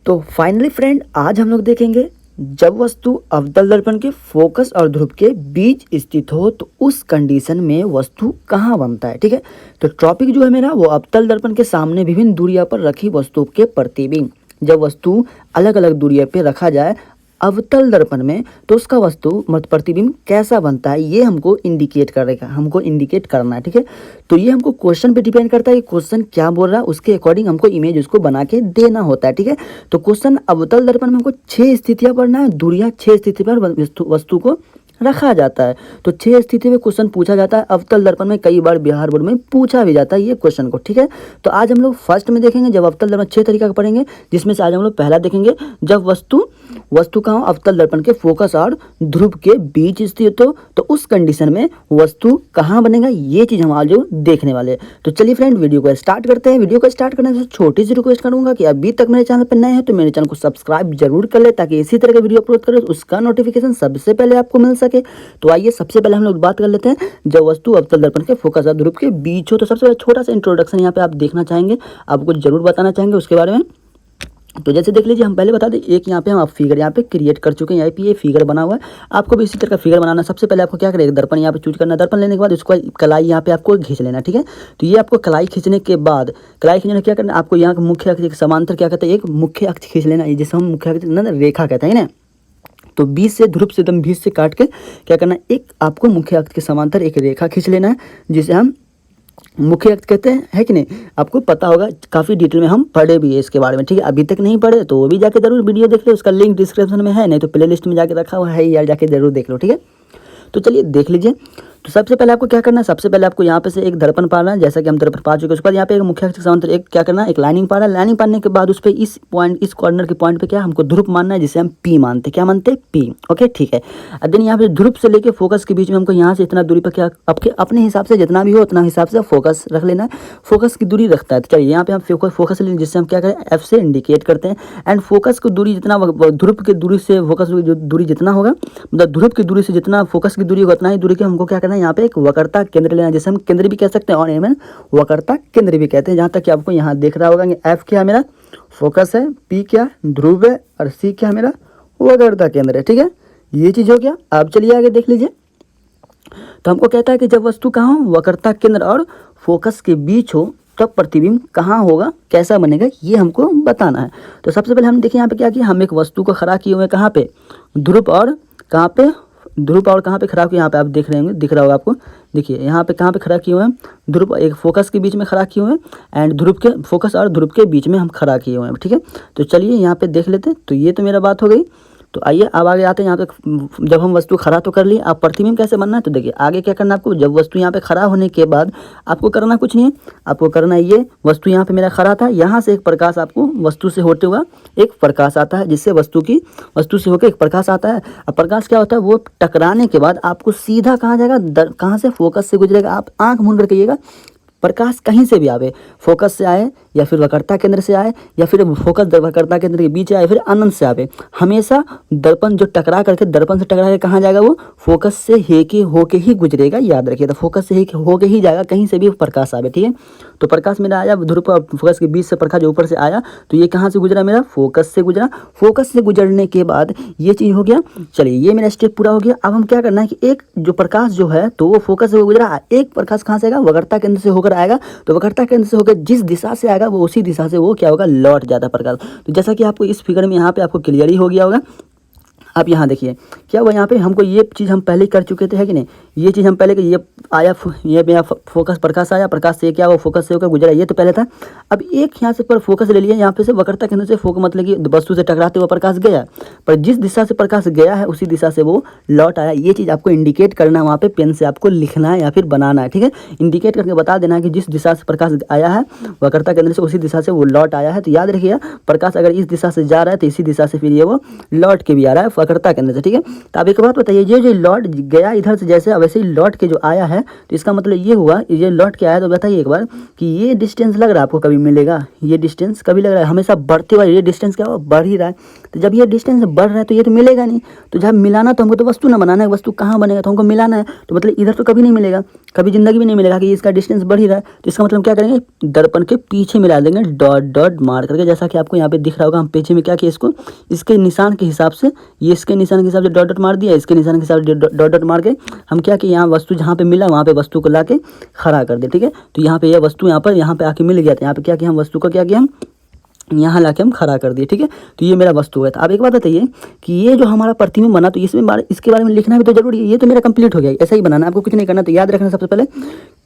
तो finally friend, आज हम लोग देखेंगे जब वस्तु अवतल दर्पण के फोकस और ध्रुव के बीच स्थित हो तो उस कंडीशन में वस्तु कहाँ बनता है। ठीक है, तो टॉपिक जो है मेरा वो अवतल दर्पण के सामने विभिन्न दूरियों पर रखी वस्तुओं के प्रतिबिंब। जब वस्तु अलग अलग दूरियों पे रखा जाए अवतल दर्पण में तो उसका वस्तु प्रतिबिंब कैसा बनता है, ये हमको इंडिकेट करेगा, हमको इंडिकेट करना है। ठीक है, तो ये हमको क्वेश्चन पे डिपेंड करता है कि क्वेश्चन क्या बोल रहा है, उसके अकॉर्डिंग हमको इमेज उसको बना के देना होता है। ठीक है, तो क्वेश्चन अवतल दर्पण में हमको 6 स्थितियाँ पढ़ना है, दूरियाँ 6 स्थिति पर वस्तु को रखा जाता है। तो 6 स्थिति में क्वेश्चन पूछा जाता है अवतल दर्पण में, कई बार बिहार बोर्ड में पूछा भी जाता है ये क्वेश्चन को। ठीक है, तो आज हम लोग फर्स्ट में देखेंगे जब अवतल दर्पण 6 तरीका का पढ़ेंगे, जिसमें से आज हम लोग पहला देखेंगे जब वस्तु का अवतल दर्पण के फोकस और ध्रुव के बीच स्थित हो तो उस कंडीशन में वस्तु कहाँ बनेगा, ये चीज़ हम आज देखने वाले हैं। तो चलिए फ्रेंड, वीडियो को स्टार्ट करते हैं। वीडियो को स्टार्ट करने से छोटी सी रिक्वेस्ट करूंगा कि अभी तक मेरे चैनल पर नए हैं तो मेरे चैनल को सब्सक्राइब जरूर कर ले, ताकि इसी तरह का वीडियो अपलोड करें उसका नोटिफिकेशन सबसे पहले आपको मिल सके। तो आइए सबसे पहले हम लोग बात कर लेते हैं जब वस्तु अवतल दर्पण के फोकस और ध्रुव के बीच हो। तो सबसे पहले छोटा सा इंट्रोडक्शन यहाँ पे आप देखना चाहेंगे, आपको जरूर बताना चाहेंगे उसके बारे में। तो जैसे देख लीजिए, हम पहले बता दें, एक यहाँ पे हम फिगर यहाँ पे क्रिएट कर चुके हैं, यहाँ पे ये फिगर बना हुआ है। आपको भी इसी तरह का फिगर बनाना है। सबसे पहले आपको क्या करेगा, दर्पण यहाँ पे चूज करना है। दर्पण लेने के बाद उसको कलाई यहाँ पे आपको खींच लेना है। ठीक है, तो ये आपको कलाई खींचने के बाद क्या करना है, आपको यहाँ का मुख्य अक्ष समांतर क्या कहते हैं, एक मुख्य अक्ष खींच लेना है, जिसे हम मुख्य अक्ष रेखा कहते हैं ना। तो बीच से ध्रुव से एकदम बीच से काट के क्या करना है, एक आपको मुख्य अक्ष के समांतर एक रेखा खींच लेना है, जिसे हम मुख्य अक्ष कहते हैं, है कि नहीं। आपको पता होगा, काफ़ी डिटेल में हम पढ़े भी है इसके बारे में। ठीक है, अभी तक नहीं पढ़े तो वो भी जाके जरूर वीडियो देख ले, उसका लिंक डिस्क्रिप्शन में है, नहीं तो प्ले लिस्ट में जाके रखा हुआ है यार, जाके जरूर देख लो। ठीक है, तो चलिए देख लीजिए। तो सबसे पहले आपको क्या करना है, सबसे पहले आपको यहाँ पे से एक दर्पण पाना है, जैसा कि हम दर्पण पा चुके हैं। उसके बाद यहाँ पे एक मुख्य अक्ष समांतर एक क्या करना है, एक लाइनिंग पाना है। लाइनिंग पाने के बाद उस पर इस पॉइंट, इस कॉर्नर के पॉइंट पे क्या हमको ध्रुव मानना है, जिसे हम पी मानते हैं। क्या मानते हैं, पी। ओके, ठीक है। देन यहाँ पे ध्रुव से लेके फोकस के बीच में हमको यहाँ से इतना दूरी पर क्या अपने हिसाब से जितना भी हो उतना हिसाब से फोकस रख लेना है। फोकस की दूरी रखता है, तो चलिए यहाँ पे हम फोकस लेंगे, जिससे हम क्या करें, एफ से इंडिकेट करते हैं। एंड फोकस की दूरी जितना ध्रुव की दूरी से फोकस की दूरी जितना होगा, मतलब ध्रुव की दूरी से जितना फोकस की दूरी होगा उतना ही दूरी के हमको क्या करना है, यहाँ पे एक वक्रता केंद्र लेना, जैसे हम केंद्र भी कह सकते हैं और एम वक्रता केंद्र भी कहते हैं। जहां तक कि आपको यहाँ देख रहा होगा कि एफ क्या मेरा फोकस है, पी क्या ध्रुव है और सी क्या मेरा वक्रता केंद्र है। ठीक है, ये चीज हो गया। अब चलिए आगे देख लीजिए। तो हमको कहता है कि जब वस्तु कहाँ हो, वक्रता केंद्र और फोकस के बीच हो तब प्रतिबिंब कहाँ होगा, कैसा बनेगा, ये हमको बताना है। तो सबसे पहले हम देखिए यहाँ पे क्या किया, हम एक वस्तु को खड़ा किए हुए हैं, कहाँ पे, ध्रुव और कहाँ पे, ध्रुव और कहाँ पे खड़ा किया, यहाँ पे आप देख रहे होंगे, दिख रहा होगा आपको। देखिए यहाँ पे कहाँ पे खड़ा किए हुए हैं, ध्रुव एक फोकस के बीच में खड़ा किए हुए हैं एंड ध्रुव के फोकस और ध्रुव के बीच में हम खड़ा किए हुए हैं। ठीक है, तो चलिए यहाँ पे देख लेते हैं। तो ये तो मेरा बात हो गई। तो आइए अब आगे आते हैं। यहाँ पे जब हम वस्तु खड़ा तो कर लिए, अब प्रतिबिंब कैसे बनना है, तो देखिए आगे क्या करना है आपको। जब वस्तु यहाँ पे खड़ा होने के बाद आपको करना कुछ नहीं है, आपको करना ये, वस्तु यहाँ पे मेरा खड़ा था, यहाँ से एक प्रकाश आपको वस्तु से होते हुआ एक प्रकाश आता है, जिससे वस्तु से होकर एक प्रकाश आता है। अब प्रकाश क्या होता है, वो टकराने के बाद आपको सीधा कहाँ जाएगा, कहाँ से, फोकस से गुजरेगा। आप आँख मूंद कर कहिएगा, प्रकाश कहीं से भी आवे, फोकस से आए या फिर वक्रता केंद्र से आए या फिर फोकस वक्रता केंद्र के बीच आए फिर अनंत से आवे, हमेशा दर्पण जो टकरा करके दर्पण से टकरा के कहाँ जाएगा, वो फोकस से होके ही गुजरेगा। याद रखिए, तो फोकस से होके ही जाएगा, कहीं से भी प्रकाश आवे। ठीक है, तो प्रकाश मेरा आया ध्रुव और फोकस के बीच से, प्रकाश जो ऊपर से आया तो ये कहाँ से गुजरा, मेरा फोकस से गुजरा। फोकस से गुजरने के बाद ये चीज़ हो गया। चलिए ये मेरा स्टेप पूरा हो गया। अब हम क्या करना है कि एक जो प्रकाश जो है तो वो फोकस से गुजरा, एक प्रकाश कहाँ से आएगा, वक्रता केंद्र से होकर आएगा। तो वक्रता केंद्र से होकर जिस दिशा से आएगा वो उसी दिशा से वो क्या होगा, लौट जाता प्रकाश। तो जैसा कि आपको इस फिगर में यहाँ पे आपको क्लियर ही हो गया होगा। आप यहाँ देखिए क्या हुआ, यहाँ पे हमको ये चीज़ हम पहले कर चुके थे, है कि नहीं। ये चीज़ हम पहले कि ये आया, ये मेरा फोकस प्रकाश आया, प्रकाश से क्या हुआ, फोकस से होकर गुजरा, ये तो पहले था। अब एक यहाँ से पर फोकस ले लिया, यहाँ पे से वक्रता केंद्र से फोकस मतलब कि वस्तु से टकराते हुए प्रकाश गया, पर जिस दिशा से प्रकाश गया है उसी दिशा से वो लौट आया। ये चीज़ आपको इंडिकेट करना है, वहाँ पे पेन से आपको लिखना है या फिर बनाना है। ठीक है, इंडिकेट करके बता देना है कि जिस दिशा से प्रकाश आया है वक्रता केंद्र से उसी दिशा से वो लौट आया है। तो याद रखिए, प्रकाश अगर इस दिशा से जा रहा है तो इसी दिशा से फिर ये वो लौट के भी आ रहा है। वक्रता केंद्र से, ठीक है। तो आप एक बात बताइए, ये जो लौट गया इधर से जैसे वैसे ही लौट के जो आया है, तो इसका मतलब ये हुआ, ये लौट के आया, तो बताइए एक बार कि ये डिस्टेंस लग रहा है आपको कभी मिलेगा? ये डिस्टेंस कभी लग रहा है? हमेशा बढ़ते हुआ ये डिस्टेंस क्या हुआ, बढ़ ही रहा है। तो जब ये डिस्टेंस बढ़ रहा है तो ये तो मिलेगा नहीं। तो जब मिलाना तो हमको तो वस्तु ना बनाना है, वस्तु कहाँ बनेगा, तो हमको मिलाना है। तो मतलब इधर तो कभी नहीं मिलेगा, कभी जिंदगी में नहीं मिलेगा कि इसका डिस्टेंस बढ़ ही रहा है। तो इसका मतलब क्या करेंगे, दर्पण के पीछे मिला देंगे डॉट डॉट मार करके, जैसा कि आपको यहाँ पे दिख रहा होगा। हम पीछे में क्या किया, इसको इसके निशान के हिसाब से, ये इसके निशान के हिसाब से डॉट डॉट मार दिया, इसके निशान के हिसाब से डॉट डॉट मार के हम क्या किए, यहाँ वस्तु जहाँ पे मिला वहाँ पे वस्तु को ला के खड़ा कर दे, ठीक है। तो यहाँ पे यह वस्तु यहाँ पे आके मिल गया था, यहाँ पे क्या किया, हम वस्तु को क्या किया, हम यहाँ लाके हम खड़ा कर दिए, ठीक है। तो ये मेरा वस्तु है। तो आप एक बात बताइए कि ये जो हमारा प्रतिबिंब बना, तो इसके बारे में लिखना भी तो जरूरी है। ये तो मेरा कंप्लीट हो गया, ऐसा ही बनाना, आपको कुछ नहीं करना। तो याद रखना सबसे पहले,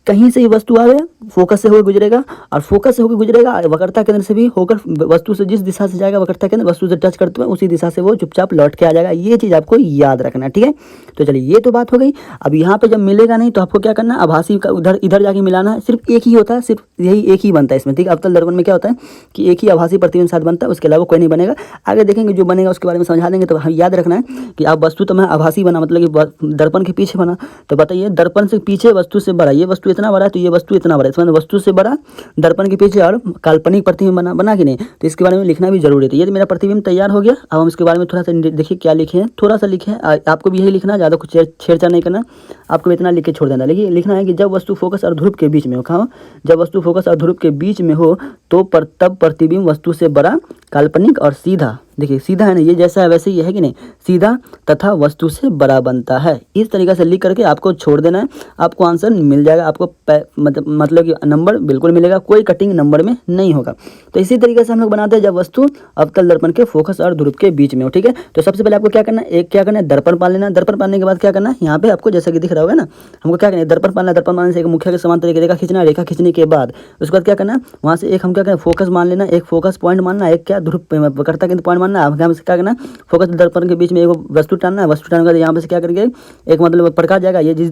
कहीं से ये वस्तु आ गया, फोकस से होकर गुजरेगा, और फोकस से होकर गुजरेगा, वक्रता केंद्र से भी होकर वस्तु से जिस दिशा से जाएगा, वक्रता केंद्र वस्तु से टच करते हुए उसी दिशा से वो चुपचाप लौट के आ जाएगा। ये चीज़ आपको याद रखना, ठीक है। तो चलिए, ये तो बात हो गई। अब यहाँ पे जब मिलेगा नहीं तो आपको क्या करना है, आभासी का उधर इधर जाके मिलाना है। सिर्फ एक ही होता है, सिर्फ यही एक ही बनता है इसमें, ठीक है। अवतल दर्पण में क्या होता है कि एक ही आभासी प्रतिबिंब साथ बनता है, उसके अलावा कोई नहीं बनेगा। आगे देखेंगे जो बनेगा उसके बारे में समझा देंगे। तो याद रखना है कि आप वस्तु तो मैं आभासी बना, मतलब कि दर्पण के पीछे बना। तो बताइए, दर्पण से पीछे वस्तु से बड़ा, ये वस्तु इतना बड़ा है तो ये वस्तु इतना बड़ा, इसमें वस्तु से बड़ा दर्पण के पीछे और काल्पनिक प्रतिबिंब बना कि नहीं। तो इसके बारे में लिखना भी जरूरी है। तो ये मेरा प्रतिबिंब तैयार हो गया। अब हम इसके बारे में थोड़ा सा देखिए क्या लिखे हैं, थोड़ा सा लिखे हैं। आपको भी यही लिखना, ज़्यादा कुछ छेड़छाड़ नहीं करना, आपको इतना लिख के छोड़ देना। लेकिन लिखना है कि जब वस्तु फोकस और ध्रुव के बीच में हो, कहाँ, जब वस्तु फोकस और ध्रुव के बीच में हो तो तब प्रतिबिंब वस्तु से बड़ा, काल्पनिक और सीधा, देखिए सीधा है ना, ये जैसा है वैसे ही है कि नहीं, सीधा तथा वस्तु से बड़ा बनता है। इस तरीके से लिख करके आपको छोड़ देना है, आपको आंसर मिल जाएगा। आपको मतलब कि नंबर बिल्कुल मिलेगा, कोई कटिंग नंबर में नहीं होगा। तो इसी तरीके से हम लोग बनाते हैं जब वस्तु अवतल दर्पण के फोकस और ध्रुव के बीच में हो, ठीक है। तो सबसे पहले आपको क्या करना है, एक क्या करना है, दर्पण पाल लेना। दर्पण पालने के बाद क्या करना है, यहाँ पे आपको जैसा कि दिख रहा होगा ना, हमको क्या करना है, दर्पण पालना। दर्पण पालने से एक मुख्य के समांतर रेखा खींचना, रेखा खींचने के बाद उसके बाद क्या करना है, वहाँ से एक हम क्या करना है, फोकस मान लेना, एक फोकस पॉइंट मानना, एक क्या ध्रुव वक्रता केंद्र पॉइंट मानना। हम क्या करना, फोकस दर्पण के बीच में एक वस्तु टानना है। वस्तु टानने के बाद यहाँ पे से क्या करेंगे, एक मतलब प्रकाश जाएगा, ये जिस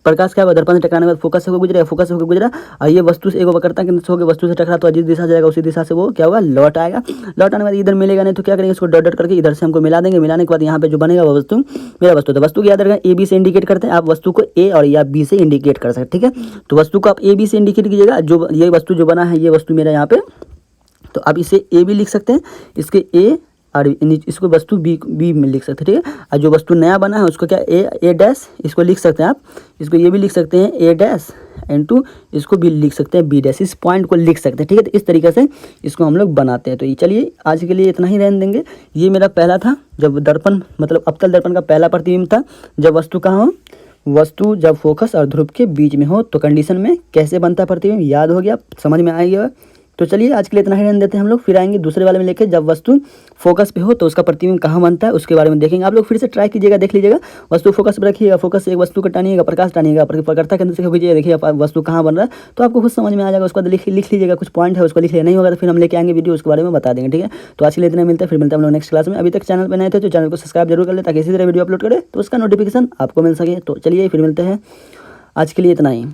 प्रकाश क्या होगा, दर्पण से टकराने के बाद फोकस से होकर गुजरेगा, फोकस से होकर गुजरा, और ये वस्तु से एक वक्रता केंद्र से होकर वस्तु से टकरा, तो जिस दिशा से जाएगा उसी दिशा से वो क्या होगा, लौट आएगा। लौट आने के बाद इधर मिलेगा नहीं तो क्या करेंगे, इसको डॉट डॉट करके इधर से हमको मिला देंगे। मिलाने के बाद यहाँ पे जो बनेगा वो वस्तु मेरा वस्तु। तो वस्तु को याद रखें, ए बी से इंडिकेट करते हैं, आप वस्तु को ए और या बी से इंडिकेट कर सकते, ठीक है। तो वस्तु को आप ए बी से इंडिकेट कीजिएगा। जो ये वस्तु जो बना है, ये वस्तु मेरा यहाँ पे, तो आप इसे ए भी लिख सकते हैं, इसके ए और इसको वस्तु बी में लिख सकते हैं, ठीक है। और जो वस्तु नया बना है उसको क्या, ए डैश इसको लिख सकते हैं आप, इसको ये भी लिख सकते हैं ए डैश इनटू, इसको भी लिख सकते हैं बी डैश, इस पॉइंट को लिख सकते हैं, ठीक है। तो इस तरीके से इसको हम लोग बनाते हैं। तो ये चलिए आज के लिए इतना ही रहने देंगे। ये मेरा पहला था, जब दर्पण मतलब अवतल दर्पण का पहला प्रतिबिंब था, जब वस्तु कहाँ हो, वस्तु जब फोकस और ध्रुव के बीच में हो तो कंडीशन में कैसे बनता है प्रतिबिंब, याद हो गया, समझ में आ गया। तो चलिए आज के लिए इतना ही रहने देते हैं। हम लोग फिर आएंगे दूसरे वाले में लेके, जब वस्तु फोकस पे हो तो उसका प्रतिबिंब कहाँ बनता है उसके बारे में देखेंगे। आप लोग फिर से ट्राई कीजिएगा, देख लीजिएगा, वस्तु फोकस पर रखिएगा, फोकस से एक वस्तु को टानिएगा, प्रकाश टानिएगा, प्रकर्ता केंद्र से कीजिएगा, देखिए वस्तु कहाँ बन रहा है, तो आपको कुछ समझ में आ जाएगा। उसके बाद लिख लीजिएगा, कुछ पॉइंट है उसको लिख लिया, नहीं होगा तो फिर हम लेके आएंगे वीडियो, उसके बारे में बता देंगे, ठीक है। तो आज के लिए इतना मिलता है, फिर मिलता है हम लोग नेक्स्ट क्लास में। अभी तक चैनल पर नए थे तो चैनल को सब्सक्राइब जरूर कर ले, ताकि इसी तरह वीडियो अपलोड करें तो उसका नोटिफिकेशन आपको मिल सके। तो चलिए फिर मिलते हैं, आज के लिए इतना ही।